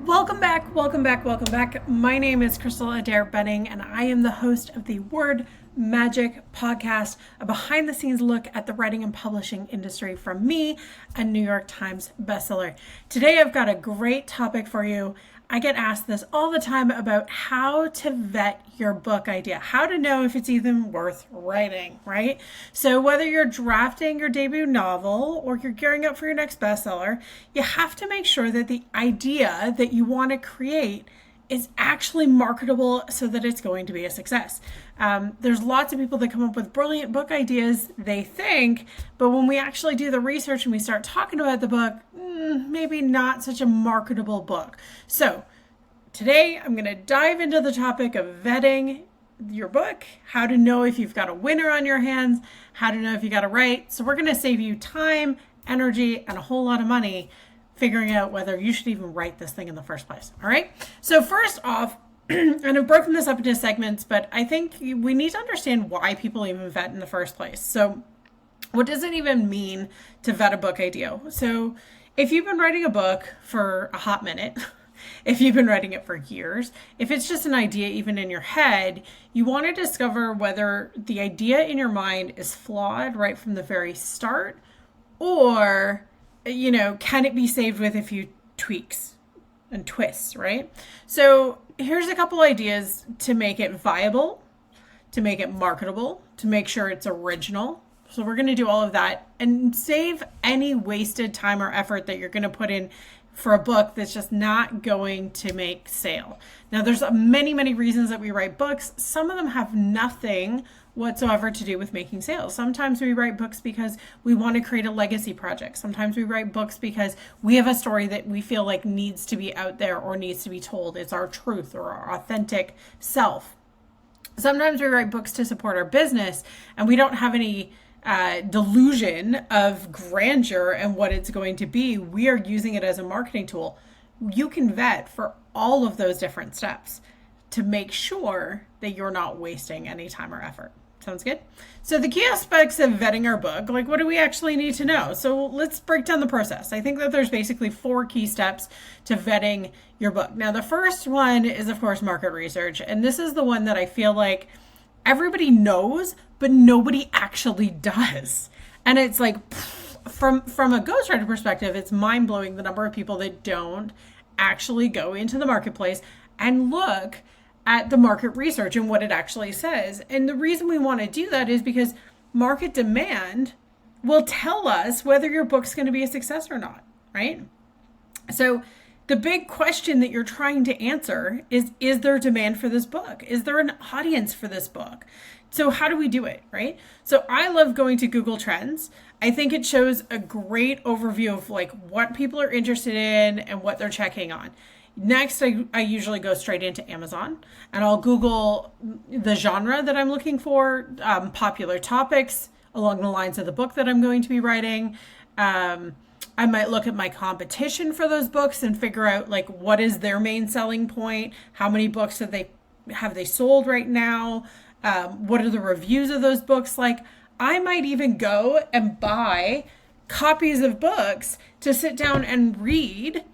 Welcome back, welcome back, welcome back. My name is Crystal Adair-Benning, and I am the host of the Word Magic podcast, a behind the scenes look at the writing and publishing industry from me, a New York Times bestseller. Today, I've got a great topic for you. I get asked this all the time about how to vet your book idea, how to know if it's even worth writing, right? So whether you're drafting your debut novel or you're gearing up for your next bestseller, you have to make sure that the idea that you want to create is actually marketable so that it's going to be a success. There's lots of people that come up with brilliant book ideas, they think, but when we actually do the research and we start talking about the book, maybe not such a marketable book. So today I'm going to dive into the topic of vetting your book, how to know if you've got a winner on your hands, how to know if you got it right. So we're going to save you time, energy, and a whole lot of money figuring out whether you should even write this thing in the first place. All right. So first off, and I've broken this up into segments, but I think we need to understand why people even vet in the first place. So what does it even mean to vet a book idea? So if you've been writing a book for a hot minute, if you've been writing it for years, if it's just an idea even in your head, you want to discover whether the idea in your mind is flawed right from the very start, or can it be saved with a few tweaks and twists, right? So here's a couple ideas to make it viable, to make it marketable, to make sure it's original. So we're going to do all of that and save any wasted time or effort that you're going to put in for a book that's just not going to make sale. Now, there's many, many reasons that we write books. Some of them have nothing whatsoever to do with making sales. Sometimes we write books because we want to create a legacy project. Sometimes we write books because we have a story that we feel like needs to be out there or needs to be told. It's our truth or our authentic self. Sometimes we write books to support our business and we don't have any delusion of grandeur and what it's going to be. We are using it as a marketing tool. You can vet for all of those different steps to make sure that you're not wasting any time or effort. Sounds good? So the key aspects of vetting our book, like what do we actually need to know? So let's break down the process. I think that there's basically 4 key steps to vetting your book. Now, the first one is, of course, market research. And this is the one that I feel like everybody knows, but nobody actually does. And it's like, from a ghostwriter perspective, it's mind-blowing the number of people that don't actually go into the marketplace and look at the market research and what it actually says. And the reason we want to do that is because market demand will tell us whether your book's going to be a success or not, right? So the big question that you're trying to answer is there demand for this book? Is there an audience for this book? So how do we do it, right? So I love going to Google Trends. I think it shows a great overview of like what people are interested in and what they're checking on. Next, I usually go straight into Amazon and I'll Google the genre that I'm looking for, popular topics along the lines of the book that I'm going to be writing. I might look at my competition for those books and figure out like what is their main selling point, how many books have they sold right now, what are the reviews of those books like. I might even go and buy copies of books to sit down and read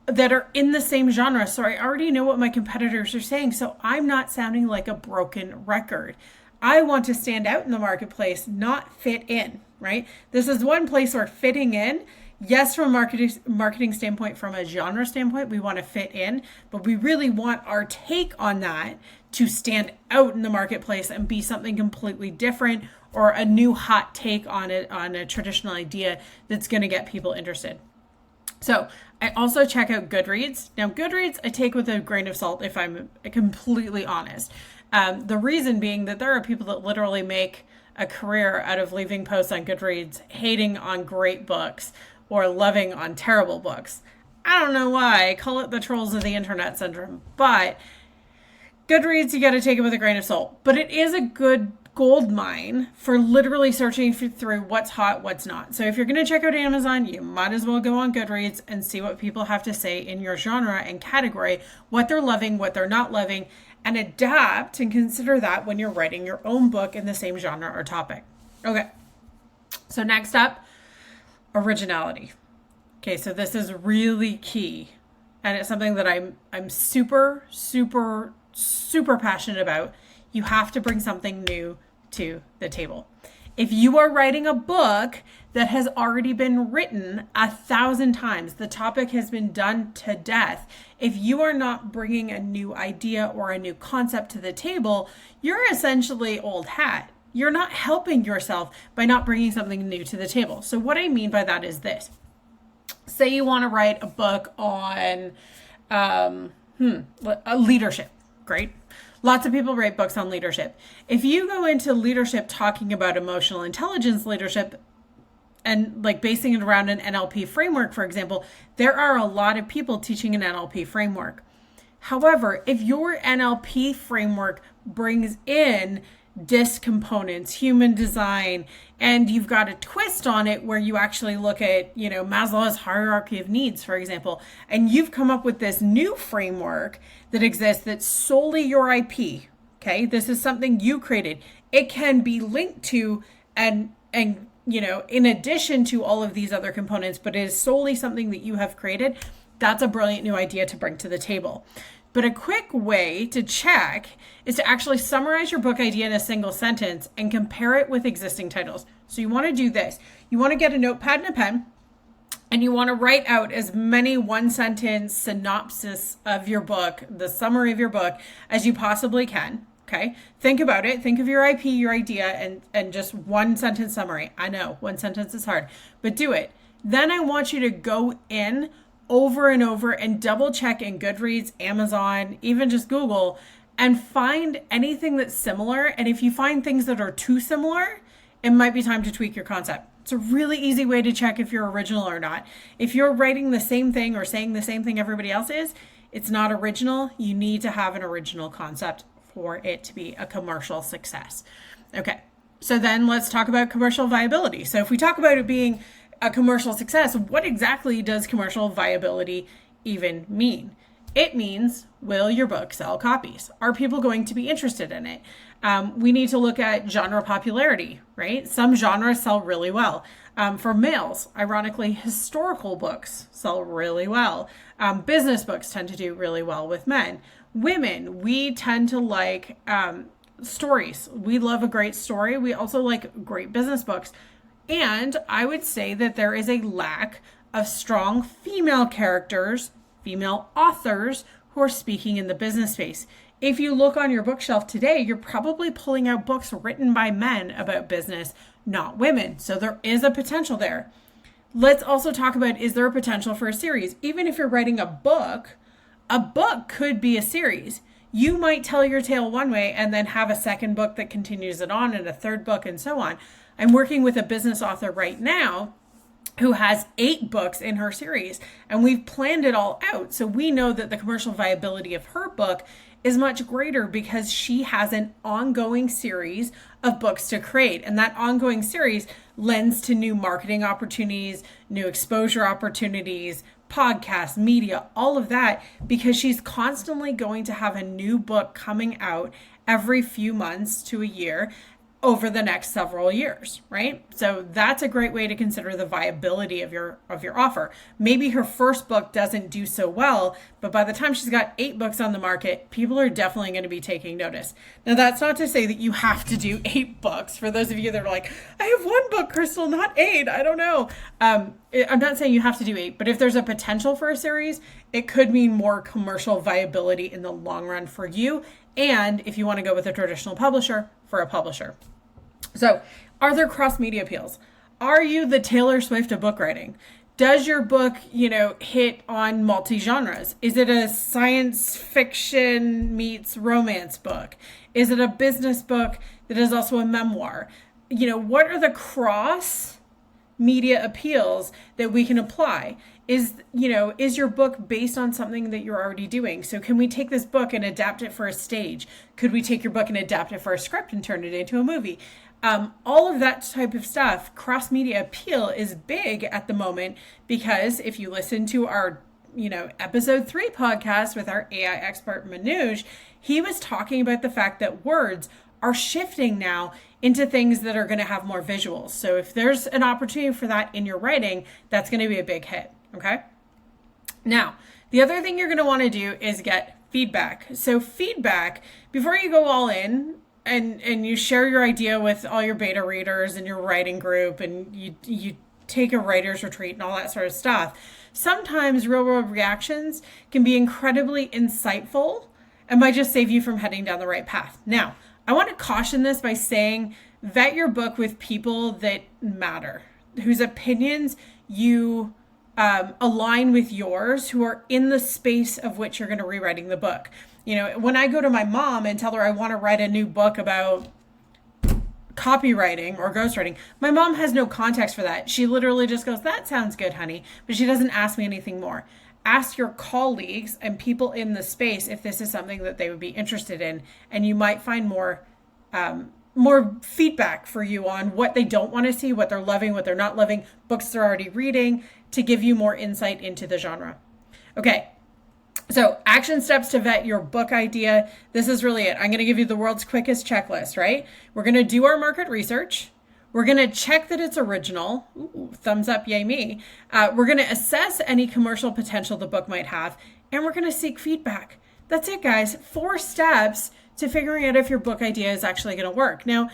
that are in the same genre. So I already know what my competitors are saying. So I'm not sounding like a broken record. I want to stand out in the marketplace, not fit in, right? This is one place where fitting in, yes, from a marketing standpoint, from a genre standpoint, we want to fit in, but we really want our take on that to stand out in the marketplace and be something completely different or a new hot take on it, on a traditional idea that's going to get people interested. So I also check out Goodreads. Now, Goodreads I take with a grain of salt if I'm completely honest. The reason being that there are people that literally make a career out of leaving posts on Goodreads, hating on great books or loving on terrible books. I don't know why. I call it the trolls of the internet syndrome. But Goodreads, you got to take it with a grain of salt. But it is a good gold mine for literally searching through what's hot, what's not. So if you're going to check out Amazon, you might as well go on Goodreads and see what people have to say in your genre and category, what they're loving, what they're not loving, and adapt and consider that when you're writing your own book in the same genre or topic. Okay. So next up, originality. Okay, so this is really key. and it's something that I'm super, super, super passionate about. You have to bring something new to the table. If you are writing a book that has already been written 1,000 times, the topic has been done to death. If you are not bringing a new idea or a new concept to the table, you're essentially old hat. You're not helping yourself by not bringing something new to the table. So what I mean by that is this. Say you want to write a book on leadership. Great. Lots of people write books on leadership. If you go into leadership talking about emotional intelligence leadership and like basing it around an NLP framework, for example, there are a lot of people teaching an NLP framework. However, if your NLP framework brings in DISC components, human design, and you've got a twist on it where you actually look at, Maslow's hierarchy of needs, for example, and you've come up with this new framework that exists that's solely your IP. Okay, this is something you created. It can be linked to and in addition to all of these other components, but it is solely something that you have created. That's a brilliant new idea to bring to the table. But a quick way to check is to actually summarize your book idea in a single sentence and compare it with existing titles. So you want to do this. You want to get a notepad and a pen, and you want to write out as many one-sentence synopsis of your book, the summary of your book, as you possibly can. Okay? Think about it. Think of your IP, your idea, and just one sentence summary. I know, one sentence is hard, but do it. Then I want you to go in over and over and double check in Goodreads, Amazon, even just Google, and find anything that's similar. And if you find things that are too similar, it might be time to tweak your concept. It's a really easy way to check if you're original or not. If you're writing the same thing or saying the same thing everybody else is, it's not original. You need to have an original concept for it to be a commercial success. Okay, so then let's talk about commercial viability. So if we talk about it being a commercial success, what exactly does commercial viability even mean? It means, will your book sell copies? Are people going to be interested in it? We need to look at genre popularity, right? Some genres sell really well. For males, ironically, historical books sell really well. Business books tend to do really well with men. Women, we tend to like stories. We love a great story. We also like great business books. And I would say that there is a lack of strong female characters, female authors who are speaking in the business space. If you look on your bookshelf today, you're probably pulling out books written by men about business, not women. So there is a potential there. Let's also talk about, is there a potential for a series? Even if you're writing a book could be a series. You might tell your tale one way and then have a second book that continues it on and a third book and so on. I'm working with a business author right now who has 8 books in her series, and we've planned it all out. So we know that the commercial viability of her book is much greater because she has an ongoing series of books to create. And that ongoing series lends to new marketing opportunities, new exposure opportunities, podcasts, media, all of that, because she's constantly going to have a new book coming out every few months to a year over the next several years, right? So that's a great way to consider the viability of your offer. Maybe her first book doesn't do so well, but by the time she's got 8 books on the market, people are definitely going to be taking notice. Now, that's not to say that you have to do 8 books. For those of you that are like, I have 1 book, Crystal, not 8. I don't know. I'm not saying you have to do 8, but if there's a potential for a series, it could mean more commercial viability in the long run for you. And if you want to go with a traditional publisher, for a publisher. So, are there cross-media appeals? Are you the Taylor Swift of book writing? Does your book, hit on multi-genres? Is it a science fiction meets romance book? Is it a business book that is also a memoir? What are the cross-media appeals that we can apply? Is your book based on something that you're already doing? So can we take this book and adapt it for a stage? Could we take your book and adapt it for a script and turn it into a movie? All of that type of stuff, cross-media appeal is big at the moment because if you listen to our, episode 3 podcast with our AI expert Manoj, he was talking about the fact that words are shifting now into things that are going to have more visuals. So if there's an opportunity for that in your writing, that's going to be a big hit. Okay. Now, The other thing you're going to want to do is get feedback. So feedback, before you go all in and you share your idea with all your beta readers and your writing group, and you take a writer's retreat and all that sort of stuff, sometimes real world reactions can be incredibly insightful and might just save you from heading down the right path. Now, I want to caution this by saying vet your book with people that matter, whose opinions you align with yours, who are in the space of which you're going to be rewriting the book. You know, when I go to my mom and tell her I want to write a new book about copywriting or ghostwriting, my mom has no context for that. She literally just goes, "That sounds good, honey," but she doesn't ask me anything more. Ask your colleagues and people in the space if this is something that they would be interested in, and you might find more feedback for you on what they don't want to see, what they're loving, what they're not loving, books they're already reading, to give you more insight into the genre. Okay, so action steps to vet your book idea. This is really it. I'm going to give you the world's quickest checklist, right? We're going to do our market research. We're going to check that it's original. Ooh, thumbs up, yay me. We're going to assess any commercial potential the book might have, and we're going to seek feedback. That's it, guys. 4 steps to figuring out if your book idea is actually going to work. Now,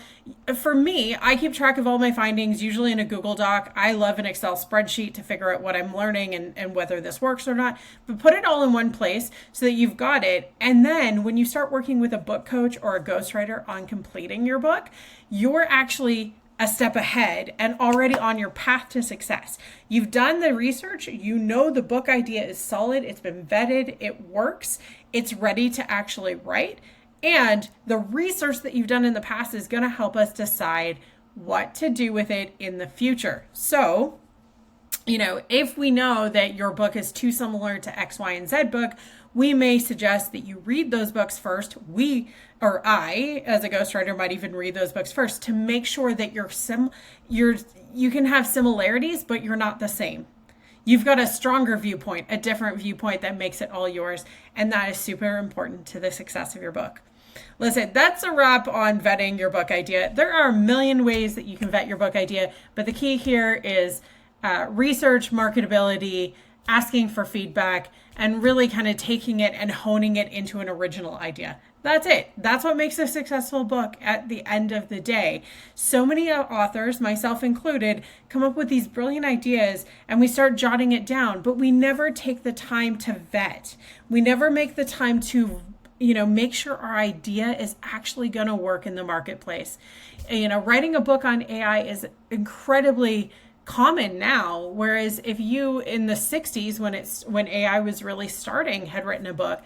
for me, I keep track of all my findings, usually in a Google Doc. I love an Excel spreadsheet to figure out what I'm learning and whether this works or not. But put it all in one place so that you've got it. And then when you start working with a book coach or a ghostwriter on completing your book, you're actually a step ahead and already on your path to success. You've done the research, you know the book idea is solid, it's been vetted, it works, it's ready to actually write. And the research that you've done in the past is going to help us decide what to do with it in the future. So, you know, if we know that your book is too similar to X, Y, and Z book, we may suggest that you read those books first. I, as a ghostwriter, might even read those books first to make sure that you can have similarities, but you're not the same. You've got a stronger viewpoint, a different viewpoint that makes it all yours. And that is super important to the success of your book. Listen, that's a wrap on vetting your book idea. There are a million ways that you can vet your book idea, but the key here is research, marketability, asking for feedback, and really kind of taking it and honing it into an original idea. That's it. That's what makes a successful book at the end of the day. So many authors, myself included, come up with these brilliant ideas and we start jotting it down, but we never take the time to vet. We never make the time to, make sure our idea is actually going to work in the marketplace. Writing a book on AI is incredibly common now, whereas if you in the 60s when AI was really starting had written a book,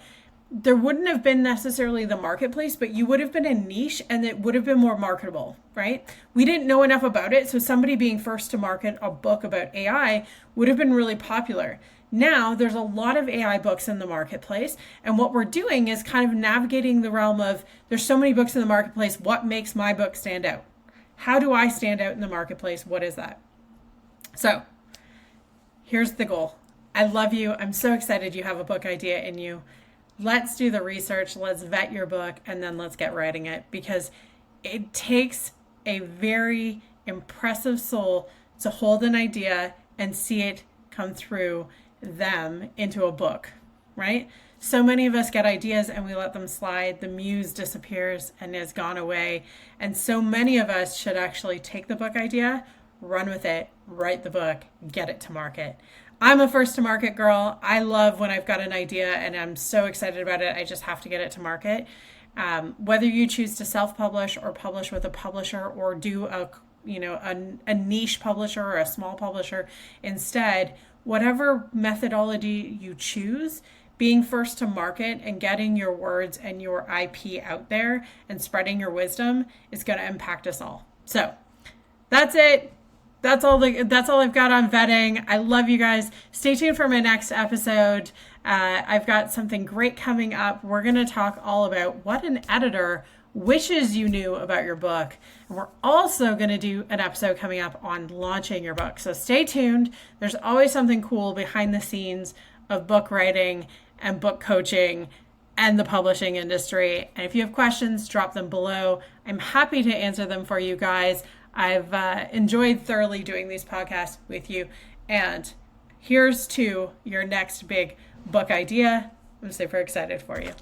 there wouldn't have been necessarily the marketplace, but you would have been a niche and it would have been more marketable, right? We didn't know enough about it, so somebody being first to market a book about AI would have been really popular. Now there's a lot of AI books in the marketplace, and what we're doing is kind of navigating the realm of there's so many books in the marketplace, what makes my book stand out? How do I stand out in the marketplace? What is that? So here's the goal. I love you. I'm so excited you have a book idea in you. Let's do the research, let's vet your book, and then let's get writing it, because it takes a very impressive soul to hold an idea and see it come through them into a book, right? So many of us get ideas and we let them slide. The muse disappears and has gone away. And so many of us should actually take the book idea, run with it, write the book, get it to market. I'm a first to market girl. I love when I've got an idea and I'm so excited about it. I just have to get it to market. Whether you choose to self-publish or publish with a publisher or do a niche publisher or a small publisher instead, whatever methodology you choose, being first to market and getting your words and your IP out there and spreading your wisdom is going to impact us all. So that's it. That's all I've got on vetting. I love you guys. Stay tuned for my next episode. I've got something great coming up. We're going to talk all about what an editor wishes you knew about your book. And we're also going to do an episode coming up on launching your book. So stay tuned. There's always something cool behind the scenes of book writing and book coaching and the publishing industry. And if you have questions, drop them below. I'm happy to answer them for you guys. I've enjoyed thoroughly doing these podcasts with you. And here's to your next big book idea. I'm super excited for you.